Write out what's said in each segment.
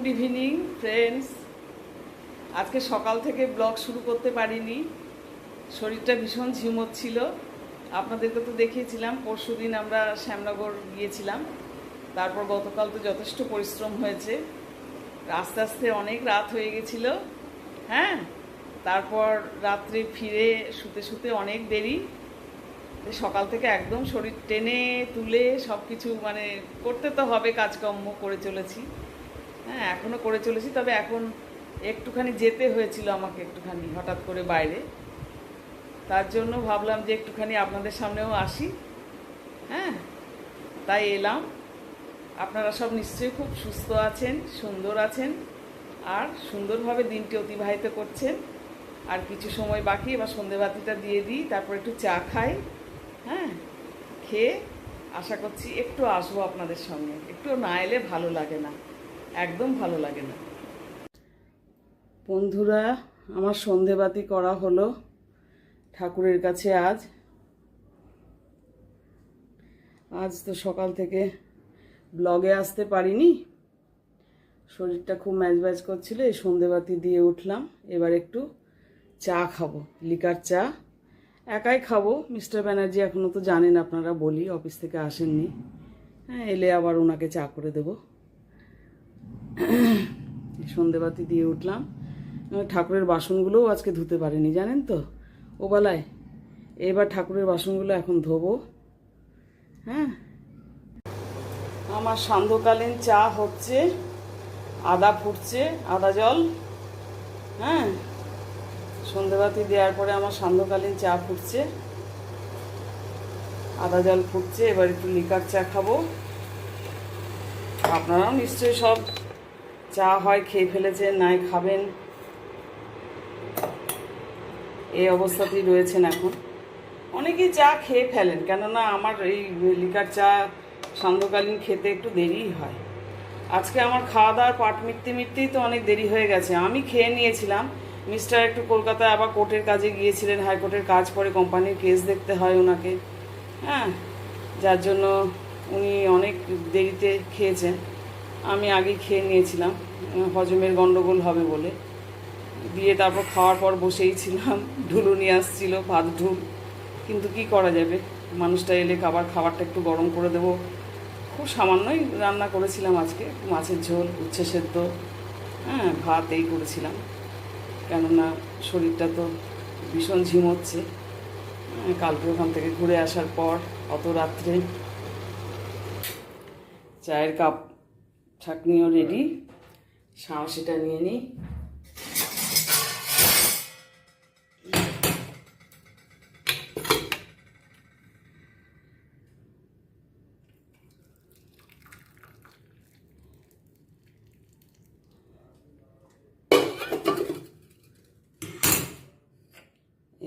Good evening friends. আজকে সকাল থেকে ব্লগ শুরু করতে পারিনি, শরীরটা ভীষণ ঝিমোচ্ছিল। আপনাদেরকে তো দেখিয়েছিলাম, পরশুদিন আমরা শ্যামনগর গিয়েছিলাম। তারপর গতকাল তো যথেষ্ট পরিশ্রম হয়েছে, আস্তে আস্তে অনেক রাত হয়ে গেছিল। হ্যাঁ, তারপর রাত্রে ফিরে শুতে শুতে অনেক দেরি। সকাল থেকে একদম শরীর টেনে তুলে সব কিছু মানে করতে তো হবে, কাজকর্ম করে চলেছি। হ্যাঁ, এখনও করে চলেছি, তবে এখন একটুখানি যেতে হয়েছিল আমাকে, একটুখানি হঠাৎ করে বাইরে। তার জন্য ভাবলাম যে একটুখানি আপনাদের সামনেও আসি। হ্যাঁ, তাই এলাম। আপনারা সব নিশ্চয়ই খুব সুস্থ আছেন, সুন্দর আছেন, আর সুন্দরভাবে দিনটি অতিবাহিত করছেন। আর কিছু সময় বাকি, এবার সন্ধেবাতিটা দিয়ে দিই, তারপর একটু চা খাই। হ্যাঁ, খেয়ে আশা করছি একটু আসবো আপনাদের সঙ্গে। একটু না এলে ভালো লাগে না, একদম ভালো লাগে না। বন্ধুরা, আমার সন্ধেবাতি করা হলো ঠাকুরের কাছে। আজ তো সকাল থেকে ব্লগে আসতে পারিনি, শরীরটা খুব ম্যাজম্যাজ করছিল। এই সন্ধেবাতি দিয়ে উঠলাম। এবার একটু চা খাবো, লিকার চা। একাই খাবো, মিস্টার ব্যানার্জি এখনও তো জানেন, আপনারা বলি অফিস থেকে আসেননি। হ্যাঁ, এলে আবার ওনাকে চা করে দেবো। সন্ধেবাতি দিয়ে উঠলাম। ঠাকুরের বাসনগুলোও আজকে ধুতে পারিনি, জানেন তো, ওবেলায়। এবার ঠাকুরের বাসনগুলো এখন ধোবো। হ্যাঁ, আমার সান্ধ্যকালীন চা হচ্ছে, আদা ফুটছে, আদা জল। হ্যাঁ, সন্ধেবাতি দেওয়ার পরে আমার সান্ধ্যকালীন চা ফুটছে, আদা জল ফুটছে। এবার একটু লিকার চা খাবো। আপনারাও নিশ্চয়ই সব চা হয় খেয়ে ফেলেছেন, নাই খাবেন, এই অবস্থাতেই রয়েছেন এখন। অনেকেই চা খেয়ে ফেলেন, কেননা আমার এই লিকার চা সান্ধ্যকালীন খেতে একটু দেরিই হয়। আজকে আমার খাওয়া দাওয়ার পাট মিটতেই তো অনেক দেরি হয়ে গেছে। আমি খেয়ে নিয়েছিলাম। মিস্টার একটু কলকাতায় আবার কোর্টের কাজে গিয়েছিলেন, হাইকোর্টের কাজ, পরে কোম্পানির কেস দেখতে হয় ওনাকে। হ্যাঁ, যার জন্য উনি অনেক দেরিতে খেয়েছেন। আমি আগেই খেয়ে নিয়েছিলাম, হজমের গণ্ডগোল হবে বলে। দিয়ে তারপর খাওয়ার পর বসেই ছিলাম, ঢুলু নিয়ে আসছিল, ভাত ঢুল। কিন্তু কি করা যাবে, মানুষটা এলে খাবারটা একটু গরম করে দেবো। খুব সামান্যই রান্না করেছিলাম আজকে, মাছের ঝোল, উচ্ছে সেদ্ধ, হ্যাঁ, ভাত, এই করেছিলাম। কেননা শরীরটা তো ভীষণ ঝিমোচ্ছে। কালকে ওখান থেকে ঘুরে আসার পর অত রাত্রে চায়ের কাপ ছাঁকনিও রেডি, সাঁড়াশিটা নিয়ে নিই।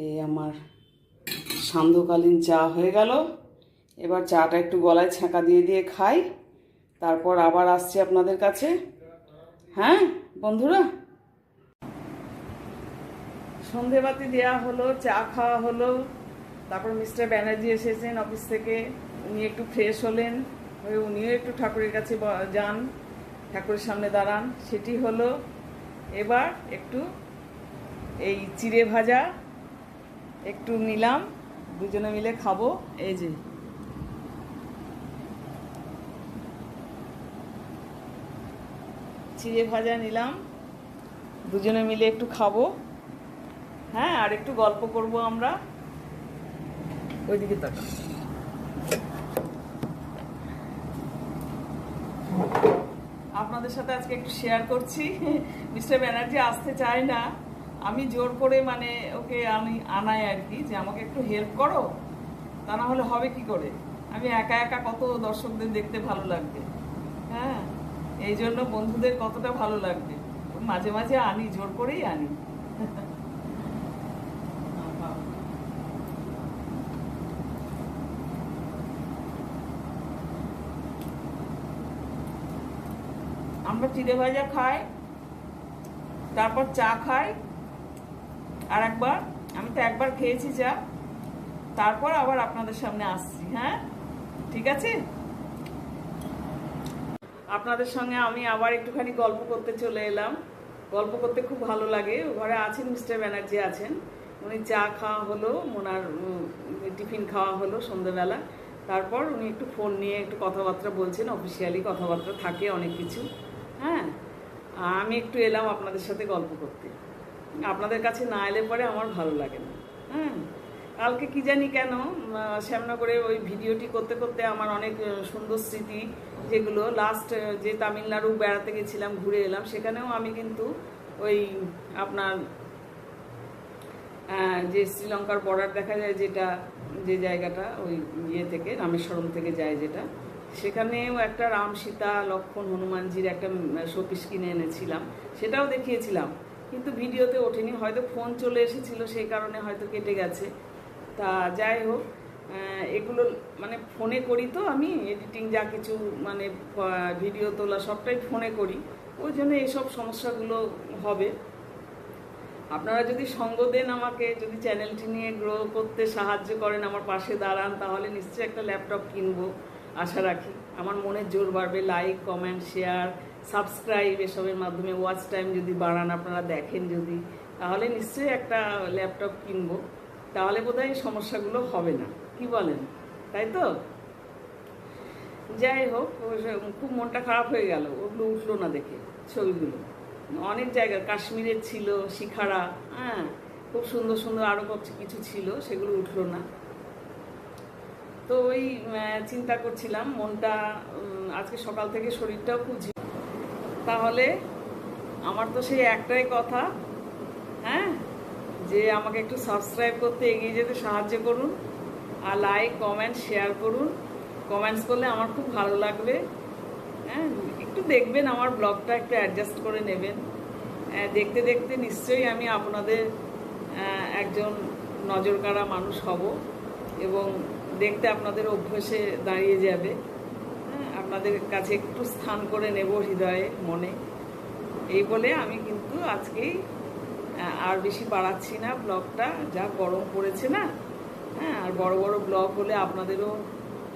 এই আমার সান্ধ্যকালীন চা হয়ে গেল। এবার চাটা একটু গলায় ছ্যাঁকা দিয়ে দিয়ে খাই, তারপর আবার আসছি আপনাদের কাছে। হ্যাঁ বন্ধুরা, সন্ধেবাতি দেওয়া হলো, চা খাওয়া হলো, তারপর মিস্টার ব্যানার্জি এসেছেন অফিস থেকে। উনি একটু ফ্রেশ হলেন, হয়ে উনিও একটু ঠাকুরের কাছে যান, ঠাকুরের সামনে দাঁড়ান, সেটি হলো। এবার একটু এই চিড়ে ভাজা একটু নিলাম, দুজনে মিলে খাবো। এই যে চিড়ে ভাজা নিলাম, দুজনে মিলে একটু খাবো। হ্যাঁ, আর একটু গল্প করব আমরা। ওইদিকে তাকা। আপনাদের সাথে আজকে একটু শেয়ার করছি। মিস্টার ব্যানার্জি আসতে চায় না, আমি জোর করে মানে ওকে আনাই আর কি, যে আমাকে একটু হেল্প করো, তা না হলে হবে কি করে। আমি একা একা কত দর্শকদের দেখতে ভালো লাগবে। হ্যাঁ, এই জন্য বন্ধুদের কতটা ভালো লাগবে, মাঝে মাঝে আনি, জোর করেই আনি। আমরা চিড়ে ভাজা খাই, তারপর চা খাই। আর একবার, আমি তো একবার খেয়েছি চা, তারপর আবার আপনাদের সামনে আসছি। হ্যাঁ, ঠিক আছে। আপনাদের সঙ্গে আমি আবার একটুখানি গল্প করতে চলে এলাম। গল্প করতে খুব ভালো লাগে। ঘরে আছেন মিস্টার ব্যানার্জি আছেন, উনি চা খাওয়া হলো, ওনার টিফিন খাওয়া হলো সন্ধ্যেবেলা। তারপর উনি একটু ফোন নিয়ে একটু কথাবার্তা বলছেন, অফিসিয়ালি কথাবার্তা থাকে অনেক কিছু। হ্যাঁ, আমি একটু এলাম আপনাদের সাথে গল্প করতে। আপনাদের কাছে না এলে পরে আমার ভালো লাগে না। হ্যাঁ, কালকে কি জানি কেন শ্যামনগরে ওই ভিডিওটি করতে করতে আমার অনেক সুন্দর স্মৃতি, যেগুলো লাস্ট যে তামিলনাড়ু বেড়াতে গেছিলাম, ঘুরে এলাম, সেখানেও আমি কিন্তু ওই আপনার যে শ্রীলঙ্কার বর্ডার দেখা যায়, যেটা যে জায়গাটা ওই ইয়ে থেকে রামেশ্বরম থেকে যায় যেটা, সেখানেও একটা রাম সীতা লক্ষ্মণ হনুমানজির একটা শোপিস কিনে এনেছিলাম, সেটাও দেখিয়েছিলাম, কিন্তু ভিডিওতে ওঠেনি, হয়তো ফোন চলে এসেছিল সেই কারণে হয়তো কেটে গেছে। তা যাই হোক, এগুলো মানে ফোনে করি, তো আমি এডিটিং যা কিছু মানে ভিডিও তোলা সবটাই ফোনে করি, ওই জন্য এইসব সমস্যাগুলো হবে। আপনারা যদি সঙ্গ দেন আমাকে, যদি চ্যানেলটি নিয়ে গ্রো করতে সাহায্য করেন, আমার পাশে দাঁড়ান, তাহলে নিশ্চয়ই একটা ল্যাপটপ কিনবো আশা রাখি। আমার মনে জোর বাড়বে। লাইক, কমেন্ট, শেয়ার, সাবস্ক্রাইব এসবের মাধ্যমে ওয়াচ টাইম যদি বাড়ান, আপনারা দেখেন যদি, তাহলে নিশ্চয়ই একটা ল্যাপটপ কিনবো। তাহলে বোধহয় এই সমস্যাগুলো হবে না, কি বলেন? তাই তো? যাই হোক, খুব মনটা খারাপ হয়ে গেল ওগুলো উঠলো না দেখে। ছবিগুলো অনেক জায়গা, কাশ্মীরের ছিল, শিখারা, হ্যাঁ, খুব সুন্দর সুন্দর আরও কিছু ছিল, সেগুলো উঠলো না। তো ওই চিন্তা করছিলাম, মনটা আজকে সকাল থেকে শরীরটাও খুব তাহলে আমার তো সেই একটাই কথা, হ্যাঁ, যে আমাকে একটু সাবস্ক্রাইব করতে, এগিয়ে যেতে সাহায্য করুন, আর লাইক, কমেন্ট, শেয়ার করুন। কমেন্টস করলে আমার খুব ভালো লাগবে। হ্যাঁ, একটু দেখবেন আমার ব্লগটা, একটু অ্যাডজাস্ট করে নেবেন। দেখতে দেখতে নিশ্চয়ই আমি আপনাদের একজন নজরকাড়া মানুষ হব, এবং দেখতে আপনাদের অভ্যাসে দাঁড়িয়ে যাবে। হ্যাঁ, আপনাদের কাছে একটু স্থান করে নেব হৃদয়ে, মনে। এই বলে আমি কিন্তু আজকেই আর বেশি বাড়াচ্ছি না ব্লগটা, যা গরম পড়েছে না। হ্যাঁ, আর বড় বড় ব্লগ হলে আপনাদেরও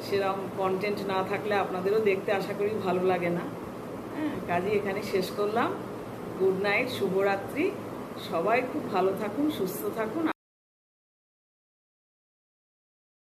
সেরকম কন্টেন্ট না থাকলে আপনাদেরও দেখতে আশা করি ভালো লাগে না। হ্যাঁ, কাজই এখানে শেষ করলাম। গুড নাইট, শুভরাত্রি। সবাই খুব ভালো থাকুন, সুস্থ থাকুন।